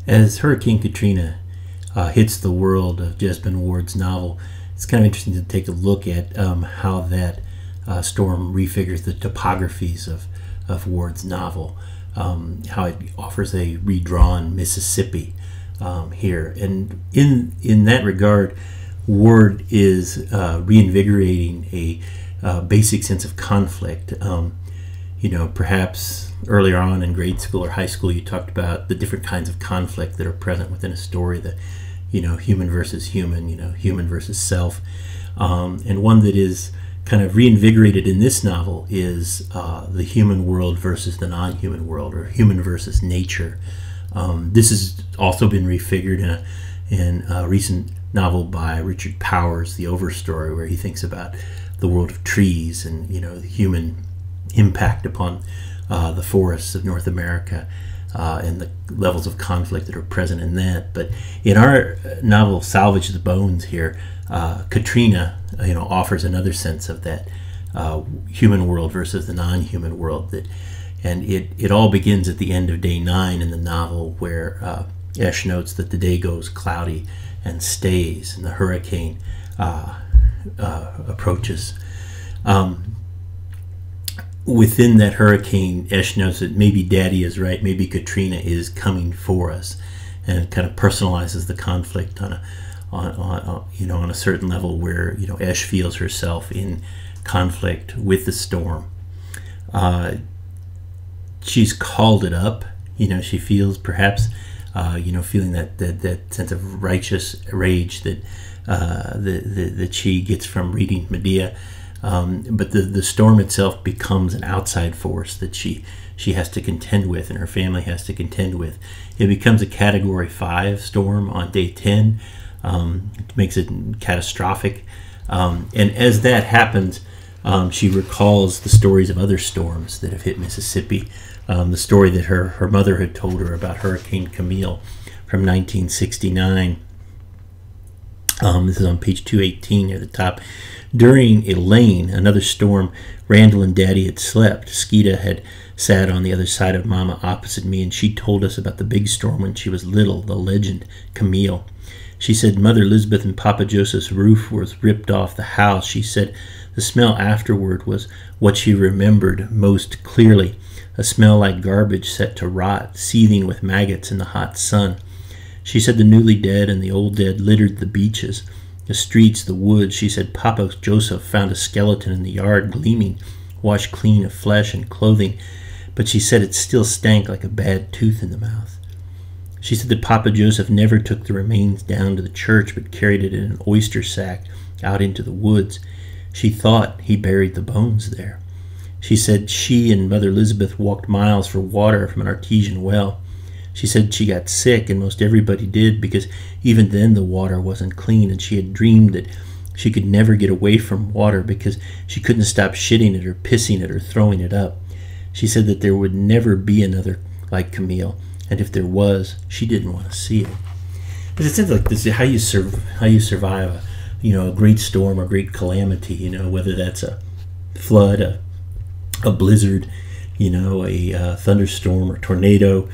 As Hurricane Katrina hits the world of Jesmyn Ward's novel, it's kind of interesting to take a look at how that storm refigures the topographies of Ward's novel, how it offers a redrawn Mississippi here. And in that regard, Ward is reinvigorating a basic sense of conflict. Perhaps earlier on in grade school or high school, you talked about the different kinds of conflict that are present within a story, the human versus human, human versus self. And one that is kind of reinvigorated in this novel is the human world versus the non-human world, or human versus nature. This has also been refigured in a recent novel by Richard Powers, The Overstory, where he thinks about the world of trees and the human impact upon the forests of North America and the levels of conflict that are present in that. But in our novel, Salvage the Bones here, Katrina offers another sense of that human world versus the non-human world. And it all begins at the end of day 9 in the novel, where Esh notes that the day goes cloudy and stays, and the hurricane approaches. Within that hurricane, Esh notes that maybe Daddy is right, maybe Katrina is coming for us, and it kind of personalizes the conflict on a certain level, where Esh feels herself in conflict with the storm. She's called it up. She feels perhaps feeling that sense of righteous rage that she gets from reading Medea. But the storm itself becomes an outside force that she has to contend with, and her family has to contend with. It becomes a Category 5 storm on day 10. It makes it catastrophic. And as that happens, she recalls the stories of other storms that have hit Mississippi. The story that her mother had told her about Hurricane Camille from 1969. This is on page 218 near the top. During Elaine, another storm, Randall and Daddy had slept. Skeeta had sat on the other side of Mama opposite me, and she told us about the big storm when she was little, the legend, Camille. She said Mother Elizabeth and Papa Joseph's roof was ripped off the house. She said the smell afterward was what she remembered most clearly, a smell like garbage set to rot, seething with maggots in the hot sun. She said the newly dead and the old dead littered the beaches, the streets, the woods. She said Papa Joseph found a skeleton in the yard, gleaming, washed clean of flesh and clothing, but she said it still stank like a bad tooth in the mouth. She said that Papa Joseph never took the remains down to the church, but carried it in an oyster sack out into the woods. She thought he buried the bones there. She said she and Mother Elizabeth walked miles for water from an artesian well. She said she got sick, and most everybody did, because even then the water wasn't clean, and she had dreamed that she could never get away from water because she couldn't stop shitting it or pissing it or throwing it up. She said that there would never be another like Camille, and if there was, she didn't want to see it. There's a sense like this: how you survive a great storm or great calamity. Whether that's a flood, a blizzard, a thunderstorm or tornado,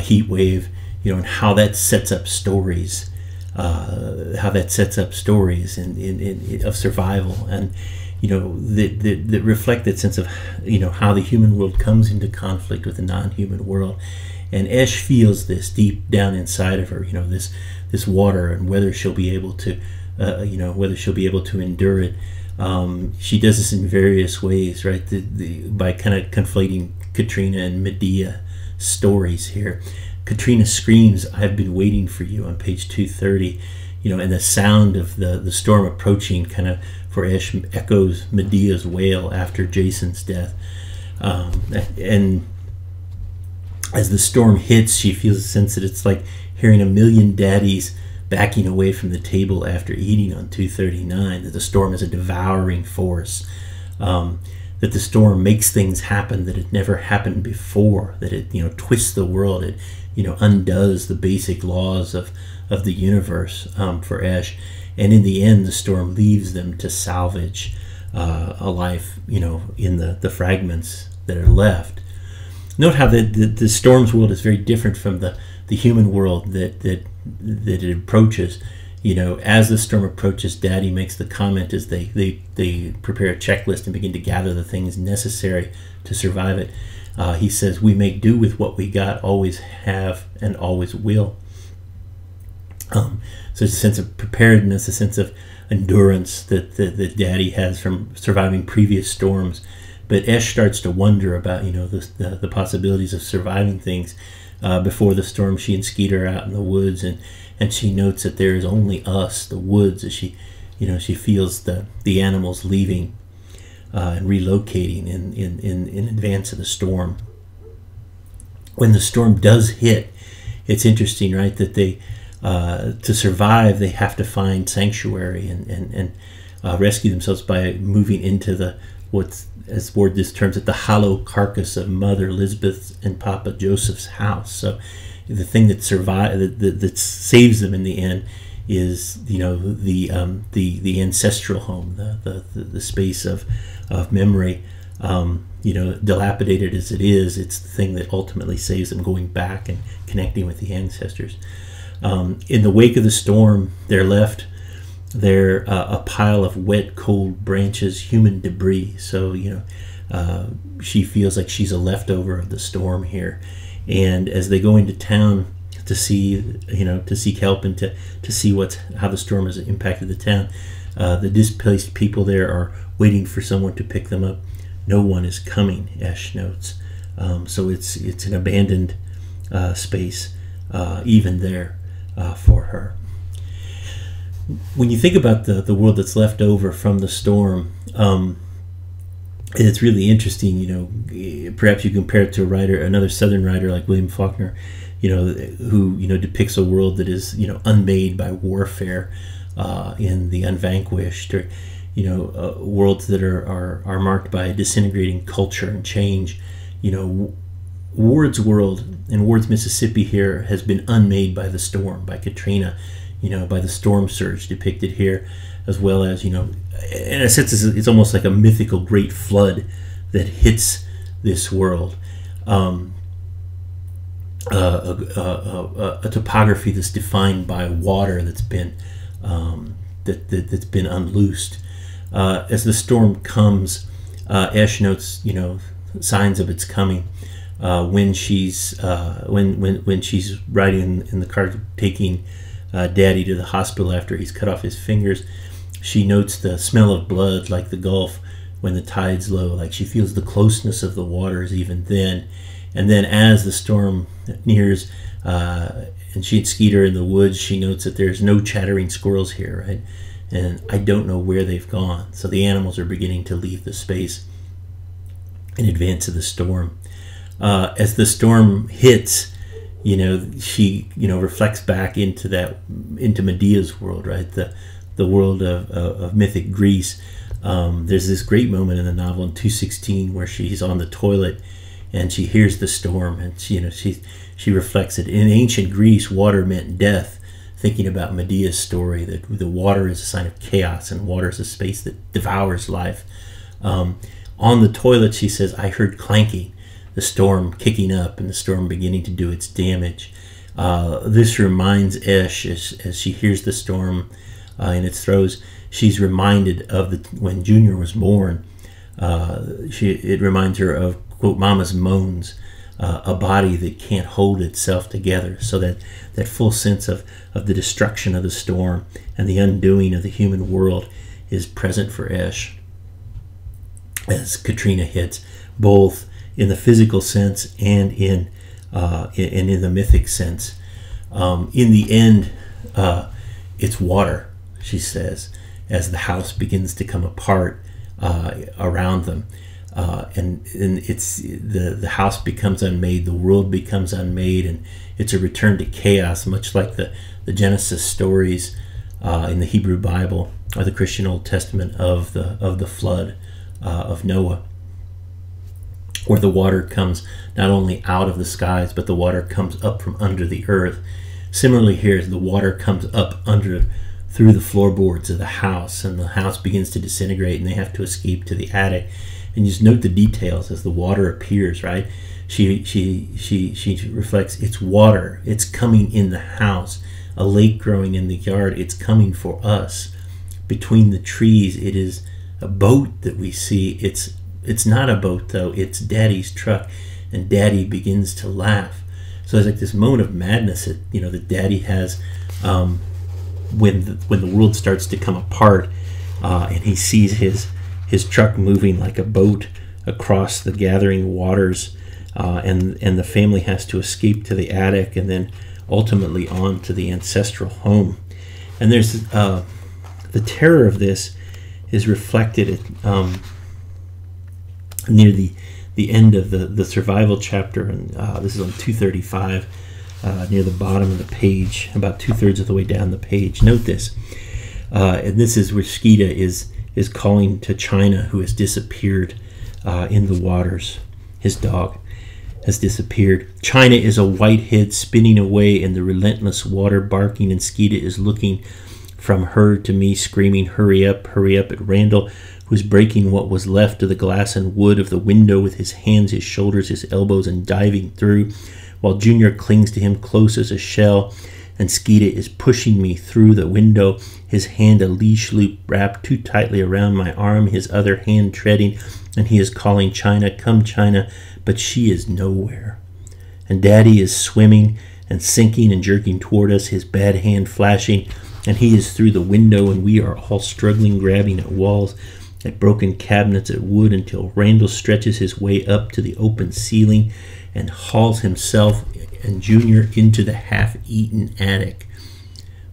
heat wave, and how that sets up stories, of survival, and that reflect that sense of how the human world comes into conflict with the non-human world. And Esh feels this deep down inside of her, this water, and whether she'll be able to endure it. She does this in various ways, right? By kind of conflating Katrina and Medea stories here. Katrina screams, "I've been waiting for you," on page 230, and the sound of the storm approaching kind of for Esh echoes Medea's wail after Jason's death. And as the storm hits, she feels a sense that it's like hearing a million daddies backing away from the table after eating on 239, that the storm is a devouring force, that the storm makes things happen that had never happened before, that it twists the world, it undoes the basic laws of the universe for Esh, and in the end the storm leaves them to salvage a life in the fragments that are left. Note how the storm's world is very different from the the human world that it approaches. As the storm approaches, Daddy makes the comment as they prepare a checklist and begin to gather the things necessary to survive it. He says, we make do with what we got, always have, and always will. So it's a sense of preparedness, a sense of endurance that Daddy has from surviving previous storms. But Esh starts to wonder about, the possibilities of surviving things. Before the storm, she and Skeeter are out in the woods, and she notes that there is only us, the woods, as she feels the animals leaving and relocating in advance of the storm. When the storm does hit, it's interesting, right, that they to survive, they have to find sanctuary and rescue themselves by moving into what's, as Ward this terms it, the hollow carcass of Mother Elizabeth's and Papa Joseph's house. So the thing that that saves them in the end is the ancestral home, the space of memory. Dilapidated as it is, it's the thing that ultimately saves them, going back and connecting with the ancestors. In the wake of the storm, they're left there a pile of wet, cold branches, human debris. So she feels like she's a leftover of the storm here. And as they go into town to seek help and to see how the storm has impacted the town, the displaced people there are waiting for someone to pick them up. No one is coming, Esh notes. So it's an abandoned space, even there, for her. When you think about the world that's left over from the storm, it's really interesting. Perhaps you compare it to another Southern writer like William Faulkner, who depicts a world that is unmade by warfare, in The Unvanquished, or worlds that are marked by disintegrating culture and change. Ward's world and Ward's Mississippi here has been unmade by the storm, by Katrina, by the storm surge depicted here, as well as, in a sense, it's almost like a mythical great flood that hits this world. A topography that's defined by water that's been that's been unloosed. As the storm comes, Esh notes, signs of its coming. When she's riding in the car taking Daddy to the hospital after he's cut off his fingers, she notes the smell of blood like the Gulf when the tide's low. Like she feels the closeness of the waters even then. And then as the storm nears, and she and Skeeter in the woods, she notes that there's no chattering squirrels here, right? And I don't know where they've gone. So the animals are beginning to leave the space in advance of the storm. As the storm hits, she reflects back into Medea's world, right? The world of mythic Greece. There's this great moment in the novel in 216 where she's on the toilet and she hears the storm, and she reflects it. In ancient Greece, water meant death. Thinking about Medea's story, that the water is a sign of chaos and water is a space that devours life. On the toilet, she says, I heard clanking, the storm kicking up and the storm beginning to do its damage. This reminds Esh, as she hears the storm in its throes, she's reminded of when Junior was born. It reminds her of, quote, Mama's moans, a body that can't hold itself together. So that full sense of the destruction of the storm and the undoing of the human world is present for Esh as Katrina hits, both in the physical sense and in the mythic sense. In the end, it's water, she says, as the house begins to come apart around them. And it's the house becomes unmade, the world becomes unmade, and it's a return to chaos, much like the Genesis stories in the Hebrew Bible or the Christian Old Testament of the flood of Noah, where the water comes not only out of the skies, but the water comes up from under the earth. Similarly here, the water comes up through the floorboards of the house, and the house begins to disintegrate, and they have to escape to the attic. And you just note the details as the water appears, right? she reflects, it's water, it's coming in the house, a lake growing in the yard, it's coming for us. Between the trees, it is a boat that we see. It's not a boat though, it's Daddy's truck, and Daddy begins to laugh. So it's like this moment of madness that, you know, that Daddy has when the world starts to come apart, and he sees his truck moving like a boat across the gathering waters, and the family has to escape to the attic and then ultimately on to the ancestral home. And there's the terror of this is reflected at, near the end of the survival chapter, and this is on 235, near the bottom of the page, about 2/3 of the way down the page. Note this, and this is where Skeeta is calling to China, who has disappeared in the waters. His dog has disappeared. China is a white head spinning away in the relentless water, barking, and Skeeta is looking from her to me, screaming, hurry up at Randall, who's breaking what was left of the glass and wood of the window with his hands, his shoulders, his elbows, and diving through, while Junior clings to him close as a shell, and Skeeta is pushing me through the window, his hand a leash loop wrapped too tightly around my arm, his other hand treading, and he is calling China, come China, but she is nowhere. And Daddy is swimming and sinking and jerking toward us, his bad hand flashing, and he is through the window, and we are all struggling, grabbing at walls, at broken cabinets, at wood, until Randall stretches his way up to the open ceiling and hauls himself and Junior into the half-eaten attic.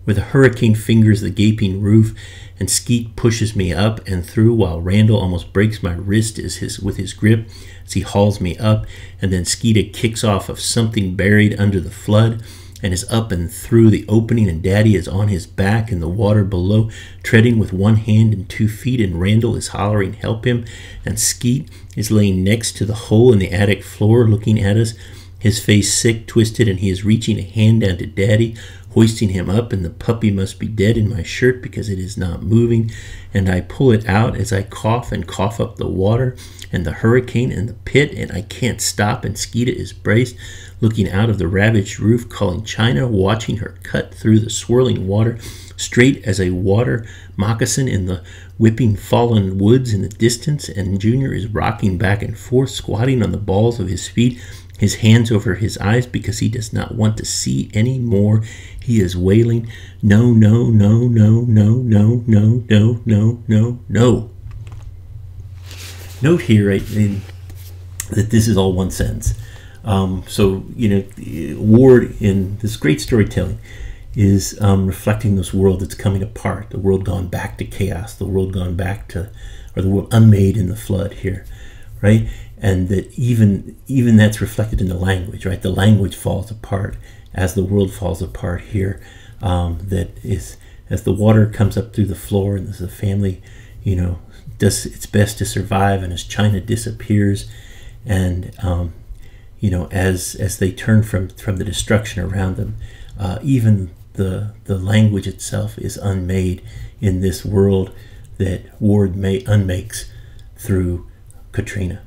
With a hurricane fingers the gaping roof, and Skeet pushes me up and through, while Randall almost breaks my wrist with his grip as he hauls me up, and then Skeeta kicks off of something buried under the flood and is up and through the opening, and Daddy is on his back in the water below, treading with one hand and 2 feet, and Randall is hollering, help him, and Skeet is laying next to the hole in the attic floor looking at us, his face sick, twisted, and he is reaching a hand down to Daddy, hoisting him up, and the puppy must be dead in my shirt because it is not moving, and I pull it out as I cough and cough up the water and the hurricane and the pit, and I can't stop, and Skeeta is braced, looking out of the ravaged roof, calling China, watching her cut through the swirling water, straight as a water moccasin in the whipping fallen woods in the distance, and Junior is rocking back and forth, squatting on the balls of his feet, his hands over his eyes because he does not want to see any more. He is wailing, no, no, no, no, no, no, no, no, no, no, no. Note here, right, that this is all one sentence. So, you know, Ward in this great storytelling is reflecting this world that's coming apart, the world gone back to chaos, the world gone back to, or the world unmade in the flood here, right? And that even that's reflected in the language, right? The language falls apart as the world falls apart here. That is, as the water comes up through the floor, and as the family, you know, does its best to survive, and as China disappears, and you know, as they turn from the destruction around them, even the language itself is unmade in this world that Ward unmakes through Katrina.